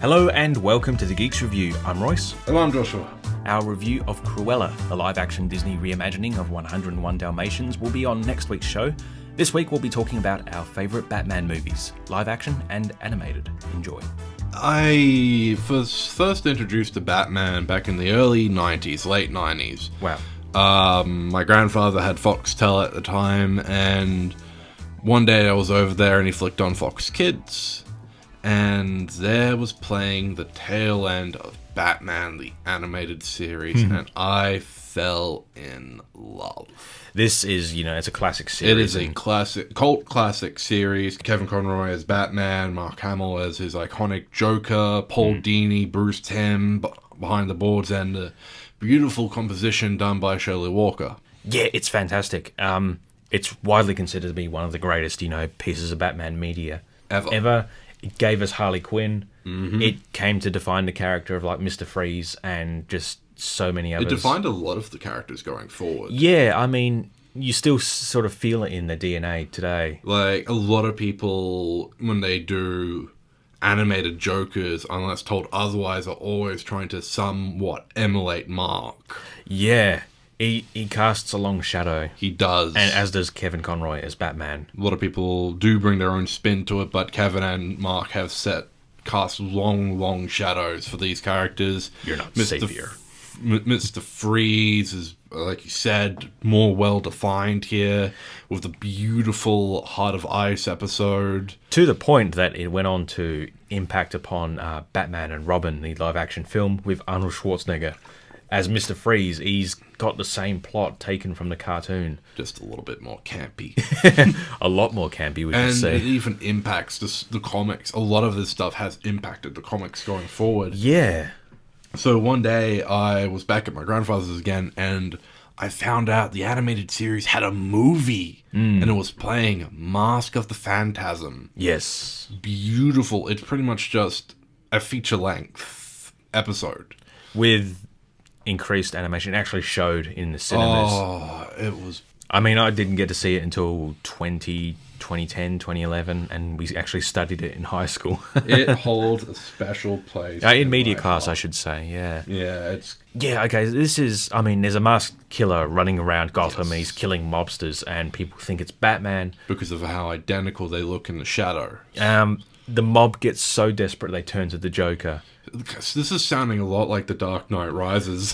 Hello and welcome to the Geeks Review. I'm Royce. And I'm Joshua. Our review of Cruella, the live-action Disney reimagining of 101 Dalmatians, will be on next week's show. This week we'll be talking about our favourite Batman movies, live-action and animated. Enjoy. I was first introduced to Batman back in the early 90s, late 90s. Wow. My grandfather had Foxtel at the time, and one day I was over there and he flicked on Fox Kids, and there was playing the tail end of Batman, the animated series, and I fell in love. This is, it's a classic series. It is a cult classic series. Kevin Conroy as Batman, Mark Hamill as his iconic Joker, Paul Dini, Bruce Timm behind the boards, and a beautiful composition done by Shirley Walker. Yeah, it's fantastic. It's widely considered to be one of the greatest, pieces of Batman media ever. It gave us Harley Quinn. Mm-hmm. It came to define the character of Mr. Freeze and just so many others. It defined a lot of the characters going forward. Yeah, you still sort of feel it in the DNA today. A lot of people, when they do animated Jokers, unless told otherwise, are always trying to somewhat emulate Mark. Yeah. He casts a long shadow. He does. And as does Kevin Conroy as Batman. A lot of people do bring their own spin to it, but Kevin and Mark have cast long shadows for these characters. You're not savior. Mr. Freeze is, like you said, more well-defined here, with the beautiful Heart of Ice episode. To the point that it went on to impact upon Batman and Robin, the live-action film, with Arnold Schwarzenegger. As Mr. Freeze, he's got the same plot taken from the cartoon. Just a little bit more campy. A lot more campy, would you and say. It even impacts the comics. A lot of this stuff has impacted the comics going forward. Yeah. So one day, I was back at my grandfather's again, and I found out the animated series had a movie. And it was playing Mask of the Phantasm. Yes. Beautiful. It's pretty much just a feature-length episode. With increased animation. It actually showed in the cinemas. Oh, it was... I didn't get to see it until 2010, 2011, and we actually studied it in high school. It holds a special place. In media class, I should say, yeah. Yeah, it's... Yeah, okay, this is... there's a masked killer running around Gotham, He's killing mobsters, and people think it's Batman. Because of how identical they look in the shadow. The mob gets so desperate they turn to the Joker. This is sounding a lot like The Dark Knight Rises.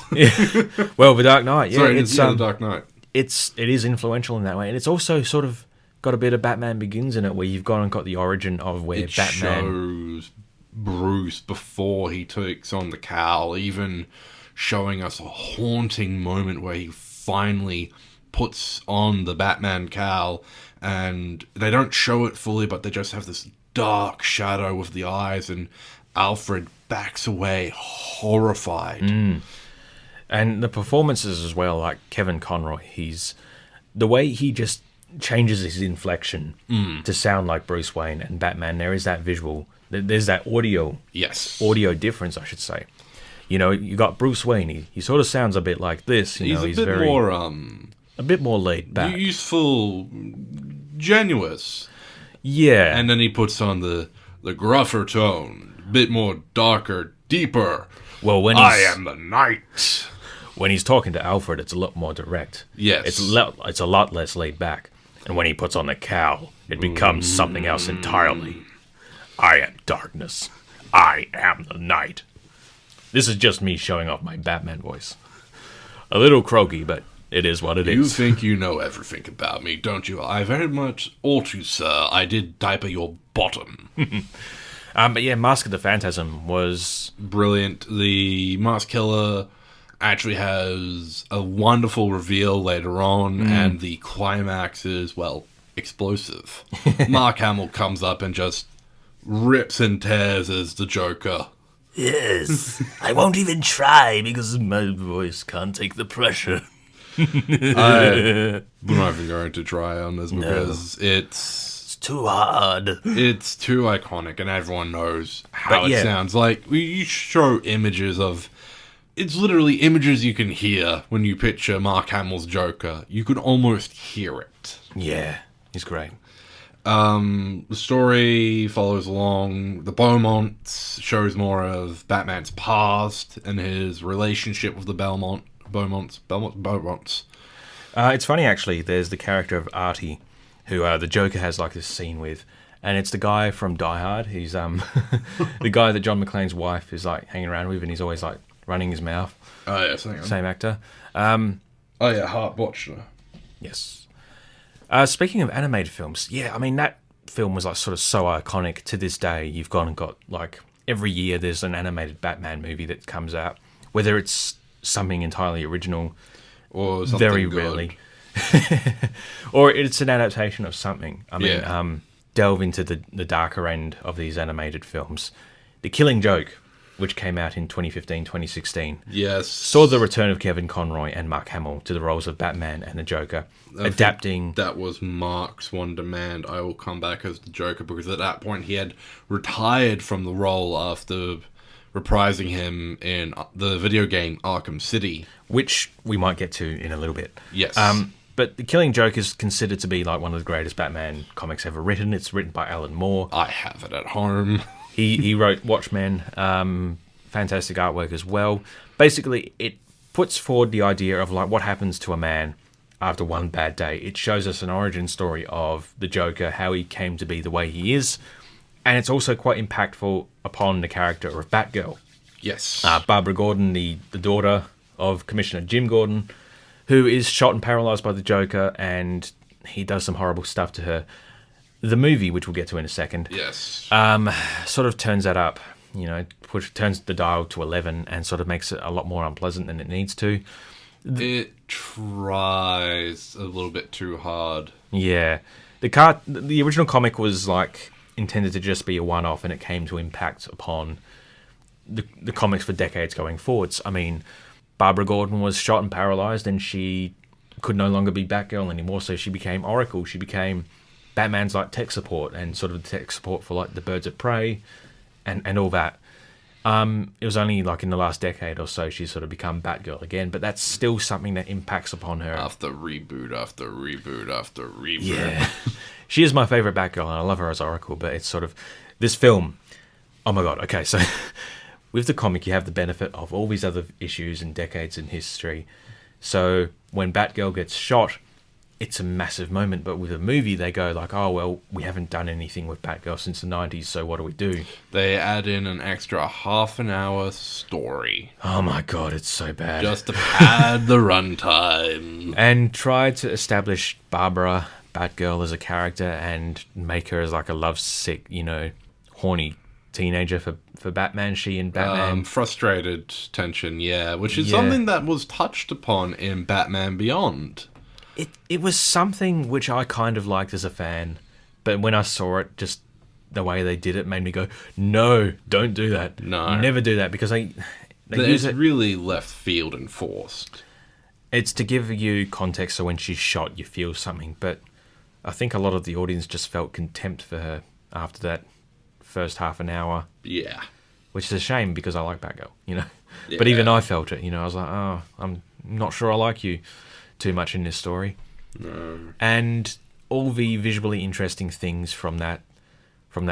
Well, The Dark Knight, yeah. Sorry, The Dark Knight. It is influential in that way, and it's also sort of got a bit of Batman Begins in it, where you've got the origin of where Batman shows Bruce before he takes on the cowl, even showing us a haunting moment where he finally puts on the Batman cowl, and they don't show it fully, but they just have this dark shadow with the eyes, and Alfred backs away horrified. And the performances as well, like Kevin Conroy, the way he just changes his inflection to sound like Bruce Wayne and Batman. There is that visual, there's that audio difference, I should say. You got Bruce Wayne, he sort of sounds a bit like this. He's a bit more laid back, useful, genuous. Yeah, and then he puts on the gruffer tone, a bit more darker, deeper. Well, I am the Knight. When he's talking to Alfred, it's a lot more direct. Yes. It's a lot less laid back. And when he puts on the cowl, it becomes something else entirely. I am darkness. I am the Knight. This is just me showing off my Batman voice. A little croaky, but it is what it is. You think you know everything about me, don't you? I very much ought to, sir. I did diaper your bottom. But yeah, Mask of the Phantasm was... brilliant. The Mask Killer actually has a wonderful reveal later on, and the climax is, explosive. Mark Hamill comes up and just rips and tears as the Joker. Yes, I won't even try because my voice can't take the pressure. We're not even going to try on this because it's too hard. It's too iconic, and everyone knows how it sounds. Like, you show images of... It's literally images you can hear when you picture Mark Hamill's Joker. You can almost hear it. Yeah, he's great. The story follows along the Beaumonts, shows more of Batman's past and his relationship with the Beaumonts. It's funny, actually. There's the character of Artie, who the Joker has like this scene with, and it's the guy from Die Hard. He's the guy that John McClane's wife is like hanging around with, and he's always like running his mouth. Oh yeah, same actor. Heart Watcher. Yes. Speaking of animated films, yeah, I mean that film was like sort of so iconic to this day. You've gone and got like every year there's an animated Batman movie that comes out, whether it's something entirely original or something very good. rarely, or it's an adaptation of something. I mean, delve into the darker end of these animated films. The Killing Joke, which came out in 2015, 2016. Yes. Saw the return of Kevin Conroy and Mark Hamill to the roles of Batman and the Joker, adapting... That was Mark's one demand. I will come back as the Joker, because at that point he had retired from the role after reprising him in the video game Arkham City. Which we might get to in a little bit. Yes. But The Killing Joke is considered to be like one of the greatest Batman comics ever written. It's written by Alan Moore. I have it at home. He wrote Watchmen, fantastic artwork as well. Basically, it puts forward the idea of like what happens to a man after one bad day. It shows us an origin story of the Joker, how he came to be the way he is, and it's also quite impactful upon the character of Batgirl. Yes. Barbara Gordon, the daughter of Commissioner Jim Gordon, who is shot and paralyzed by the Joker, and he does some horrible stuff to her. The movie, which we'll get to in a second, yes, sort of turns that up, you know, turns the dial to 11 and sort of makes it a lot more unpleasant than it needs to. It tries a little bit too hard. Yeah. The original comic was like intended to just be a one-off, and it came to impact upon the comics for decades going forwards. I mean, Barbara Gordon was shot and paralyzed, and she could no longer be Batgirl anymore, so she became Oracle. She became Batman's like tech support, and sort of tech support for like the Birds of Prey and all that. It was only like in the last decade or so she's sort of become Batgirl again, but that's still something that impacts upon her. After reboot, after reboot, after reboot. Yeah. She is my favourite Batgirl, and I love her as Oracle, but it's sort of... This film... Oh my god, okay, so... with the comic, you have the benefit of all these other issues and decades in history. So when Batgirl gets shot, it's a massive moment. But with a movie, they go like, oh, well, we haven't done anything with Batgirl since the 90s, so what do we do? They add in an extra half an hour story. Oh my god, it's so bad. Just to pad the runtime. And try to establish Barbara, Batgirl, as a character and make her as like a lovesick, you know, horny teenager for Batman. She and Batman... frustrated tension, yeah. Which is something that was touched upon in Batman Beyond. It was something which I kind of liked as a fan, but when I saw it, just the way they did it made me go, no, don't do that. No. Never do that, because they use it really left field and forced. It's to give you context, so when she's shot, you feel something, but I think a lot of the audience just felt contempt for her after that first half an hour. Yeah. Which is a shame, because I like Batgirl, you know. Yeah. But even I felt it, you know. I was like, oh, I'm not sure I like you too much in this story. No. And all the visually interesting things from that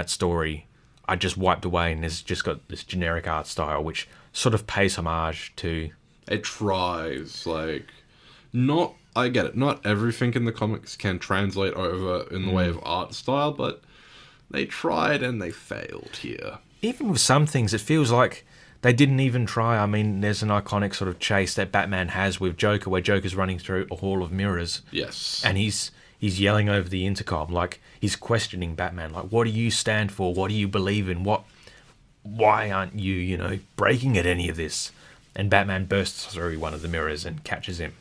story I just wiped away, and it's just got this generic art style which sort of pays homage to... It tries, like... Not... I get it, not everything in the comics can translate over in the way of art style, but they tried and they failed here. Even with some things, it feels like they didn't even try. I mean, there's an iconic sort of chase that Batman has with Joker, where Joker's running through a hall of mirrors. Yes. And he's yelling over the intercom, like, he's questioning Batman, like, what do you stand for? What do you believe in? Why aren't you, you know, breaking at any of this? And Batman bursts through one of the mirrors and catches him.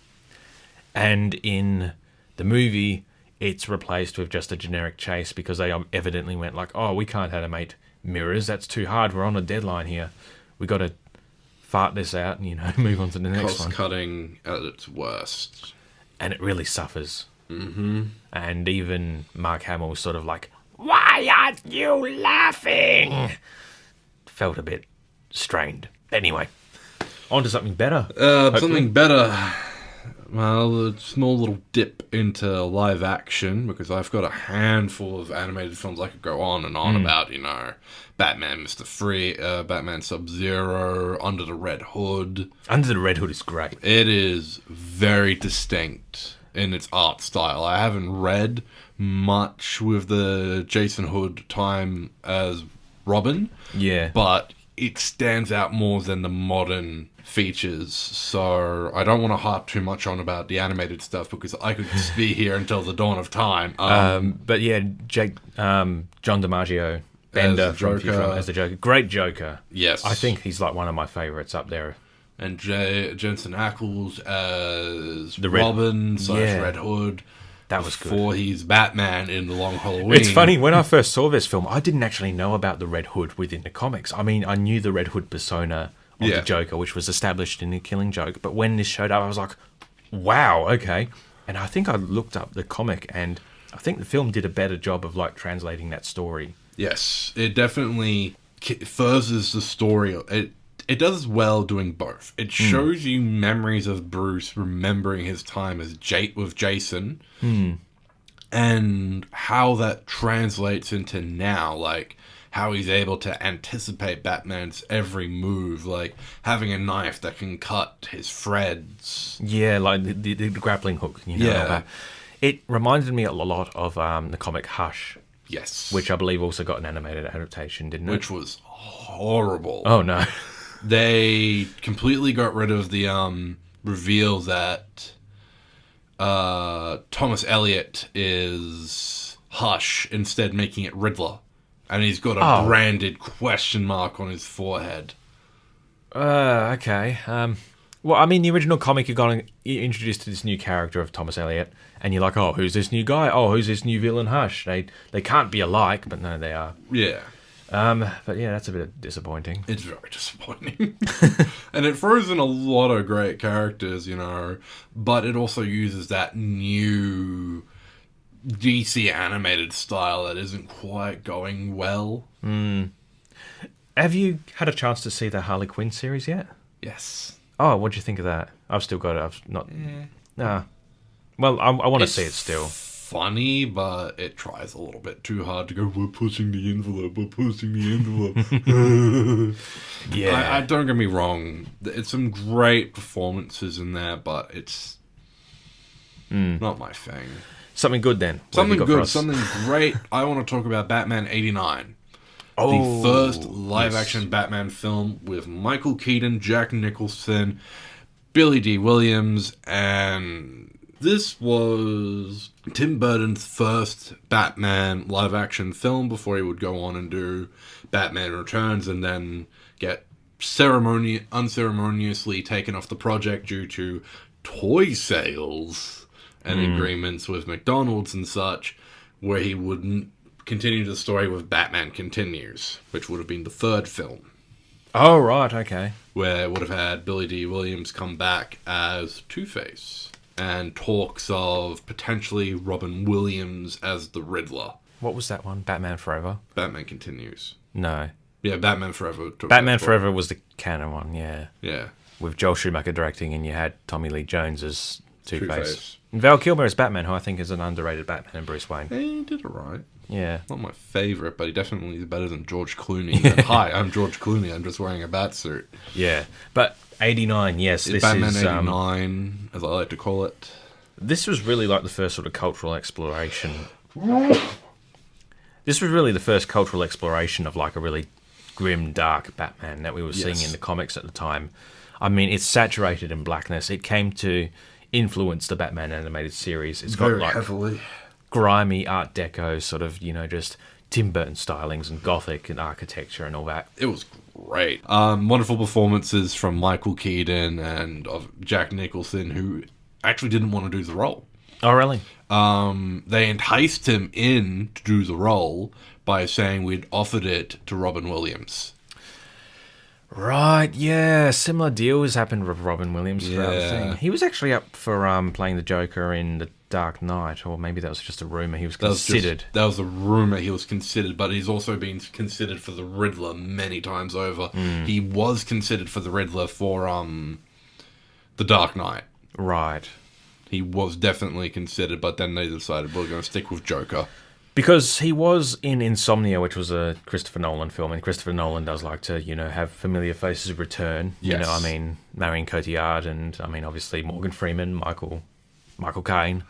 And in the movie, it's replaced with just a generic chase, because they evidently went like, oh, we can't animate mirrors. That's too hard. We're on a deadline here. We got to fart this out and, you know, move on to the next one. Cost-cutting at its worst. And it really suffers. Mm-hmm. And even Mark Hamill's sort of like, why aren't you laughing? Felt a bit strained. Anyway, on to something better. Something better. Well, a small little dip into live action, because I've got a handful of animated films I could go on and on about, Batman Batman Sub-Zero, Under the Red Hood. Under the Red Hood is great. It is very distinct in its art style. I haven't read much with the Jason Hood time as Robin. Yeah. But it stands out more than the modern features, so I don't want to harp too much on about the animated stuff because I could be here until the dawn of time. But yeah, John DiMaggio, Bender from Futurama as the Joker. Great Joker. Yes. I think he's like one of my favourites up there. And Jensen Ackles as the Robin / Red Hood. That was good. Before he's Batman in The Long Halloween. It's funny, when I first saw this film, I didn't actually know about the Red Hood within the comics. I mean, I knew the Red Hood persona of the Joker, which was established in The Killing Joke. But when this showed up, I was like, wow, okay. And I think I looked up the comic, and I think the film did a better job of like translating that story. Yes, it definitely furthers the story. It does well doing both. It shows you memories of Bruce remembering his time as with Jason, and how that translates into now, like how he's able to anticipate Batman's every move, like having a knife that can cut his threads. Yeah, like the grappling hook, all that. It reminded me a lot of the comic Hush. Yes. Which I believe also got an animated adaptation, didn't it? Which was horrible. Oh, no. They completely got rid of the reveal that Thomas Elliot is Hush, instead making it Riddler. And he's got a branded question mark on his forehead. Okay. Well, I mean, the original comic, you're introduced to this new character of Thomas Elliot, and you're like, oh, who's this new guy? Oh, who's this new villain, Hush? They can't be alike, but no, they are. Yeah. But yeah, that's a bit disappointing. It's very disappointing. And it throws in a lot of great characters, but it also uses that new DC animated style that isn't quite going well. Have you had a chance to see the Harley Quinn series yet? Yes. Oh, what do you think of that? I've still got it. I've not... Nah. Well, I want to see it still. Funny, but it tries a little bit too hard to go, we're pushing the envelope. Yeah. I don't get me wrong. It's some great performances in there, but it's not my thing. Something good then. Something good, something great. I want to talk about Batman 89. The first live-action Batman film with Michael Keaton, Jack Nicholson, Billy D. Williams, and this was Tim Burton's first Batman live-action film before he would go on and do Batman Returns and then get unceremoniously taken off the project due to toy sales and agreements with McDonald's and such, where he wouldn't continue the story with Batman Continues, which would have been the third film. Oh, right, okay. Where it would have had Billy D. Williams come back as Two-Face, and talks of potentially Robin Williams as the Riddler. What was that one? Batman Forever? Batman Continues. No. Yeah, Batman Forever. Batman Forever was the canon one, yeah. Yeah. With Joel Schumacher directing, and you had Tommy Lee Jones as Two-Face. And Val Kilmer as Batman, who I think is an underrated Batman and Bruce Wayne. He did it right. Yeah. Not my favourite, but he definitely is better than George Clooney. And, hi, I'm George Clooney. I'm just wearing a bat suit. Yeah. But 89, yes. This Batman is 89, as I like to call it. This was really like the first sort of cultural exploration. This was really the first cultural exploration of like a really grim, dark Batman that we were seeing in the comics at the time. I mean, it's saturated in blackness. It came to influence the Batman animated series. It's got like heavily grimy Art Deco sort of, just Tim Burton stylings and Gothic and architecture and all that. It was great. Wonderful performances from Michael Keaton and of Jack Nicholson, who actually didn't want to do the role. Oh, really? They enticed him in to do the role by saying we'd offered it to Robin Williams. Right, yeah. Similar deal has happened with Robin Williams throughout the Yeah. thing. He was actually up for playing the Joker in The Dark Knight, or maybe that was just a rumour. He was considered. That was a rumour he was considered, but he's also been considered for the Riddler many times over. He was considered for the Riddler for The Dark Knight. Right. he was definitely considered, but then they decided we're going to stick with Joker. Because he was in Insomnia, which was a Christopher Nolan film, and Christopher Nolan does like to, have familiar faces return. Yes. Marion Cotillard and, obviously Morgan Freeman, Michael Caine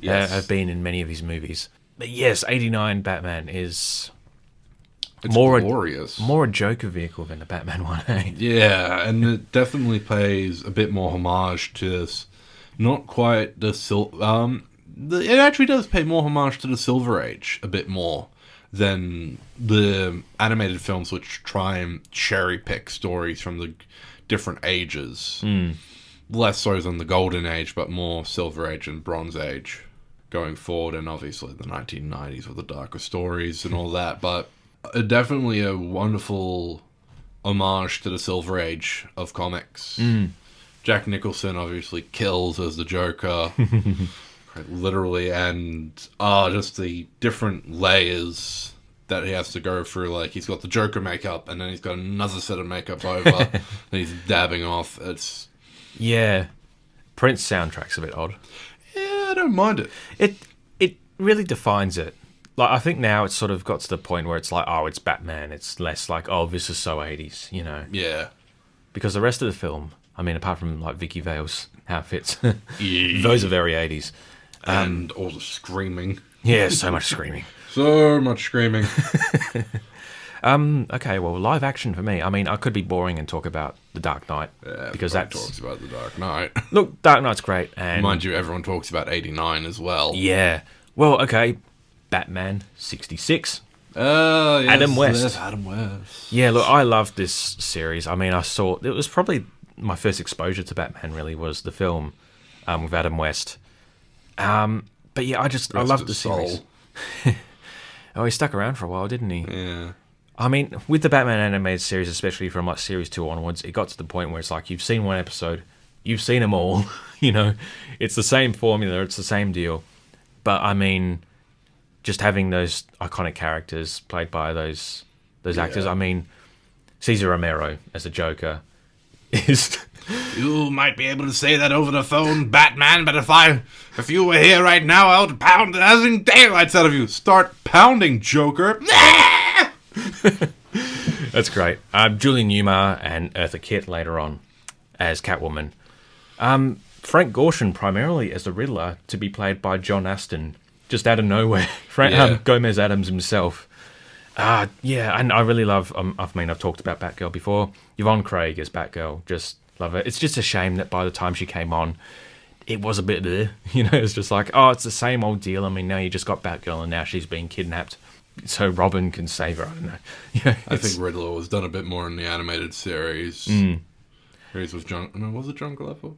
have been in many of his movies. But yes, 89 Batman is... It's glorious. More a Joker vehicle than the Batman one, eh? Yeah, and it definitely pays a bit more homage to this. Not quite the it actually does pay more homage to the Silver Age a bit more than the animated films, which try and cherry pick stories from the different ages. Less so than the Golden Age, but more Silver Age and Bronze Age going forward, and obviously the 1990s with the darker stories and all that. But definitely a wonderful homage to the Silver Age of comics. Jack Nicholson obviously kills as the Joker. Literally, and just the different layers that he has to go through. Like, he's got the Joker makeup, and then he's got another set of makeup over, and he's dabbing off. Yeah. Prince soundtrack's a bit odd. Yeah, I don't mind it. It really defines it. Like, I think now it's sort of got to the point where it's like, oh, it's Batman. It's less like, oh, this is so 80s, Yeah. Because the rest of the film, apart from, like, Vicky Vale's outfits, those are very 80s. And all the screaming. Yeah, so much screaming. So much screaming. Okay, well, live action for me. I could be boring and talk about The Dark Knight. Yeah, because talks about The Dark Knight. Look, Dark Knight's great. And mind you, everyone talks about 89 as well. Yeah. Well, okay, Batman 66. Yes, Adam West. Yes, Adam West. Yeah, look, I loved this series. It was probably my first exposure to Batman, really, was the film with Adam West. But yeah, I loved the series. Oh, he stuck around for a while, didn't he? Yeah. With the Batman animated series, especially from like series 2 onwards, it got to the point where it's like, you've seen one episode, you've seen them all, it's the same formula, it's the same deal. But just having those iconic characters played by those actors, Cesar Romero as the Joker is... You might be able to say that over the phone, Batman, but if you were here right now, I would pound the dazzling daylights out of you. Start pounding, Joker. That's great. Julie Newmar and Eartha Kitt later on as Catwoman. Frank Gorshin primarily as the Riddler, to be played by John Aston, just out of nowhere. Gomez Adams himself. Yeah, and I really love, I've talked about Batgirl before. Yvonne Craig as Batgirl, just love it. It's just a shame that by the time she came on, it was a bit it's just like, oh, it's the same old deal. Now you just got Batgirl and now she's being kidnapped so Robin can save her. I don't know. I think Riddler was done a bit more in the animated series. Series was was it John Glover?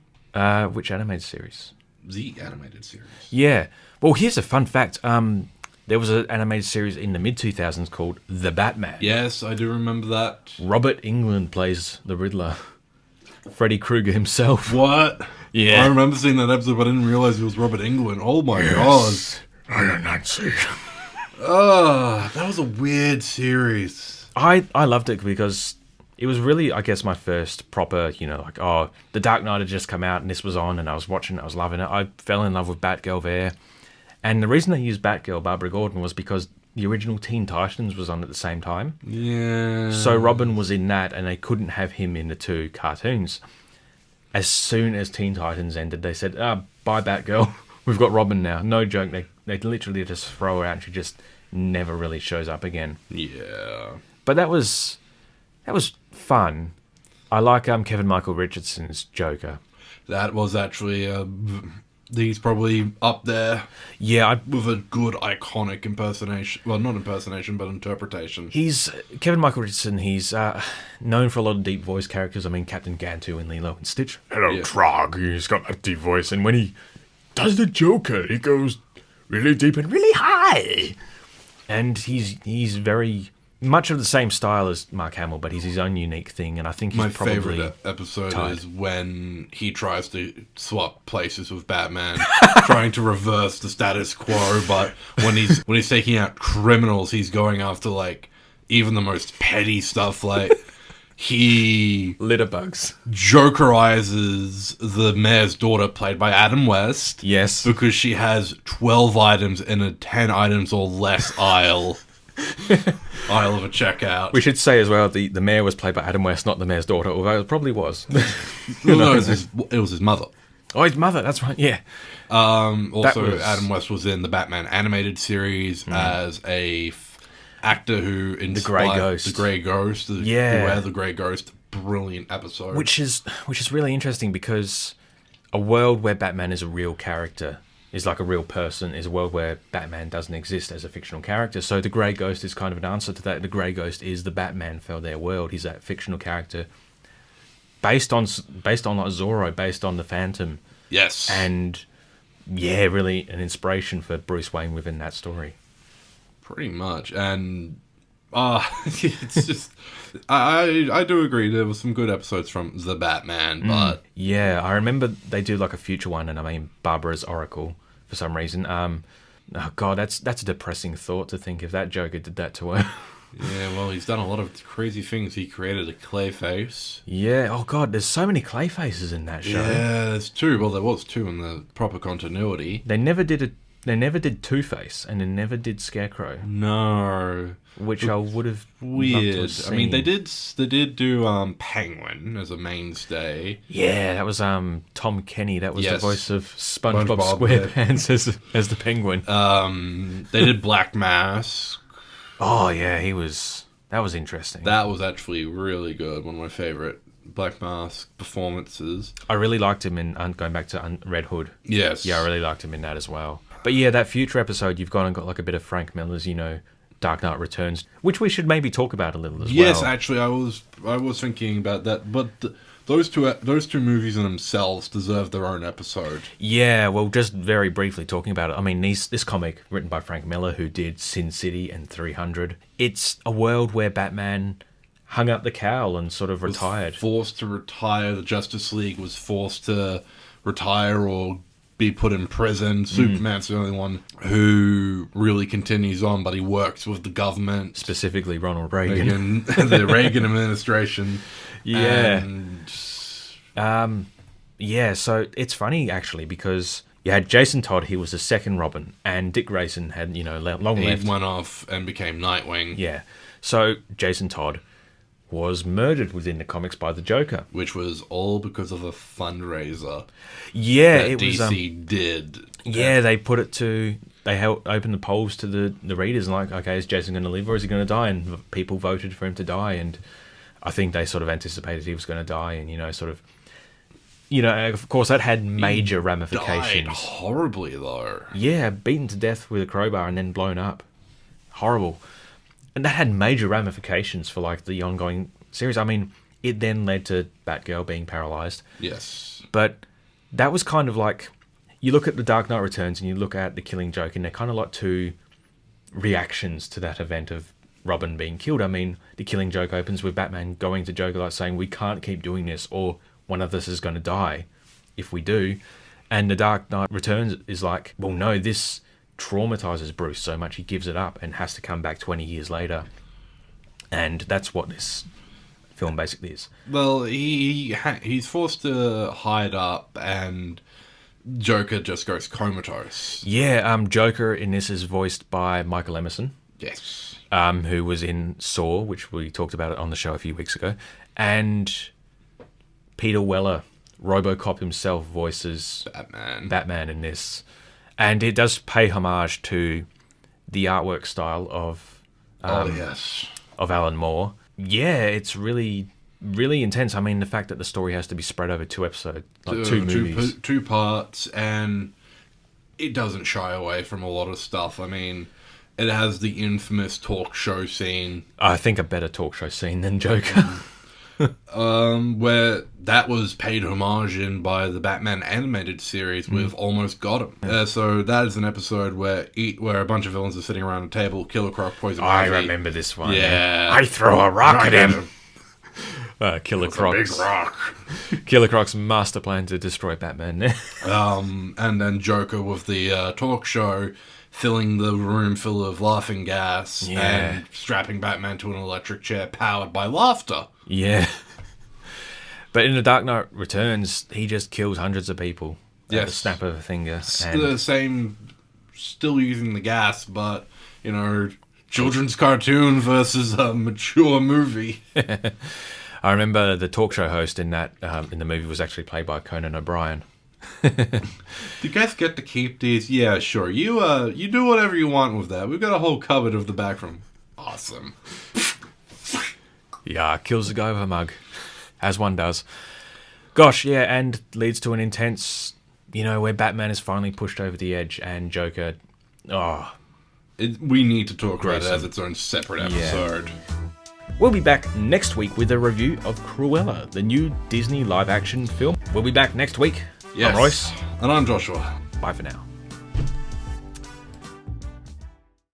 Which animated series? The animated series. Yeah. Well, here's a fun fact. There was an animated series in the mid-2000s called The Batman. Yes, I do remember that. Robert Englund plays the Riddler. Freddy Krueger himself. What? Yeah. I remember seeing that episode, but I didn't realize it was Robert Englund. Oh my god. I don't know. That was a weird series. I loved it because it was really, I guess, my first proper, The Dark Knight had just come out and this was on and I was watching it, I was loving it. I fell in love with Batgirl there. And the reason they used Batgirl, Barbara Gordon, was because the original Teen Titans was on at the same time. Yeah. So Robin was in that and they couldn't have him in the two cartoons. As soon as Teen Titans ended, they said, bye Batgirl, we've got Robin now. No joke, they literally just throw her out and she just never really shows up again. Yeah. But that was fun. I like Kevin Michael Richardson's Joker. That was actually... he's probably up there. Yeah, with a good iconic impersonation. Well, not impersonation, but interpretation. He's Kevin Michael Richardson. He's known for a lot of deep voice characters. Captain Gantu in Lilo and Stitch. Hello, yeah. Trog. He's got that deep voice, and when he does the Joker, he goes really deep and really high. And he's very much of the same style as Mark Hamill, but he's his own unique thing, and I think he's my probably favorite episode is when he tries to swap places with Batman, trying to reverse the status quo. But when he's taking out criminals, he's going after even the most petty stuff. he Litterbugs. Jokerizes the mayor's daughter, played by Adam West. Yes. Because she has 12 items in a 10 items or less aisle. Aisle of a checkout. We should say as well, the mayor was played by Adam West, not the mayor's daughter, although it probably was. No, it was his mother. Oh, his mother, that's right, yeah. Also, Adam West was in the Batman animated series as a actor who inspired The Grey Ghost. The Grey Ghost. Beware the Grey Ghost. Brilliant episode. Which is really interesting because a world where Batman is a real character, is like a real person, is a world where Batman doesn't exist as a fictional character. So the Grey Ghost is kind of an answer to that. The Grey Ghost is the Batman for their world. He's that fictional character based on like Zorro, based on the Phantom. Yes. And yeah, really an inspiration for Bruce Wayne within that story. Pretty much. And it's just I do agree there were some good episodes from The Batman, but yeah, I remember they do like a future one, and I mean Barbara's Oracle for some reason. Oh god, that's a depressing thought to think if that Joker did that to her. Yeah, well, he's done a lot of crazy things. He created a Clayface. Yeah, oh god, there's so many Clayfaces in that show. Yeah, there's two. Well, there was two in the proper continuity. They never did Two-Face, and they never did Scarecrow. No. Which I would have weird. I mean, they did do Penguin as a mainstay. Yeah, that was Tom Kenny. That was the voice of SpongeBob SquarePants as the Penguin. They did Black Mask. Oh yeah, that was interesting. That was actually really good. One of my favorite Black Mask performances. I really liked him in going back to Red Hood. Yes. Yeah, I really liked him in that as well. But yeah, that future episode, you've gone and got like a bit of Frank Miller's, Dark Knight Returns, which we should maybe talk about a little as well. Yes, actually, I was thinking about that, but those two movies in themselves deserve their own episode. Yeah, well, just very briefly talking about it. I mean, this comic written by Frank Miller, who did Sin City and 300. It's a world where Batman hung up the cowl and sort of retired. Forced to retire. The Justice League was forced to retire or be put in prison. Superman's the only one who really continues on, but he works with the government. Specifically Ronald Reagan. The Reagan administration. Yeah. And yeah, so it's funny, actually, because you had Jason Todd, he was the second Robin, and Dick Grayson had, long left. He went off and became Nightwing. Yeah. So Jason Todd was murdered within the comics by the Joker. Which was all because of a fundraiser. Yeah, that it was... DC did. Yeah, they put it to... They opened the polls to the readers and like, okay, is Jason going to live or is he going to die? And people voted for him to die, and I think they sort of anticipated he was going to die, and, sort of... of course, that had major ramifications. Died horribly, though. Yeah, beaten to death with a crowbar and then blown up. Horrible. And that had major ramifications for, like, the ongoing series. I mean, it then led to Batgirl being paralysed. Yes. But that was kind of like... You look at The Dark Knight Returns and you look at The Killing Joke, and they're kind of like two reactions to that event of Robin being killed. I mean, The Killing Joke opens with Batman going to Joker, like, saying, we can't keep doing this, or one of us is going to die if we do. And The Dark Knight Returns is like, well, no, this traumatizes Bruce so much he gives it up and has to come back 20 years later. And that's what this film basically is. Well, he's forced to hide up, and Joker just goes comatose. Yeah, Joker in this is voiced by Michael Emerson. Yes. Who was in Saw, which we talked about it on the show a few weeks ago. And Peter Weller, RoboCop himself, voices Batman in this. And it does pay homage to the artwork style of of Alan Moore. Yeah, it's really, really intense. I mean, the fact that the story has to be spread over two episodes, like two movies. Two parts, and it doesn't shy away from a lot of stuff. I mean, it has the infamous talk show scene. I think a better talk show scene than Joker. Where that was paid homage in by the Batman animated series with Almost Got Him. So that is an episode where a bunch of villains are sitting around a table, Killer Croc, Poison Ivy. I remember this one. Yeah. I throw a rock at him. Killer Croc's big rock. Killer Croc's master plan to destroy Batman. And then Joker with the talk show. filling the room full of laughing gas Yeah. and strapping Batman to an electric chair powered by laughter. Yeah. But in The Dark Knight Returns, he just kills hundreds of people. At the Yes. snap of a finger. The same, still using the gas, but, you know, children's cartoon versus a mature movie. I remember the talk show host in that in the movie was actually played by Conan O'Brien. Do you guys get to keep these? Yeah, sure. You do whatever you want with that. We've got a whole cupboard of the back room. Awesome. Yeah, kills the guy with a mug, as one does. Gosh, yeah, and leads to an intense, where Batman is finally pushed over the edge and Joker, We need to talk about it Gruesome. as its own separate episode. We'll be back next week with a review of Cruella, the new Disney live-action film. We'll be back next week. Yes. I'm Royce. And I'm Joshua. Bye for now.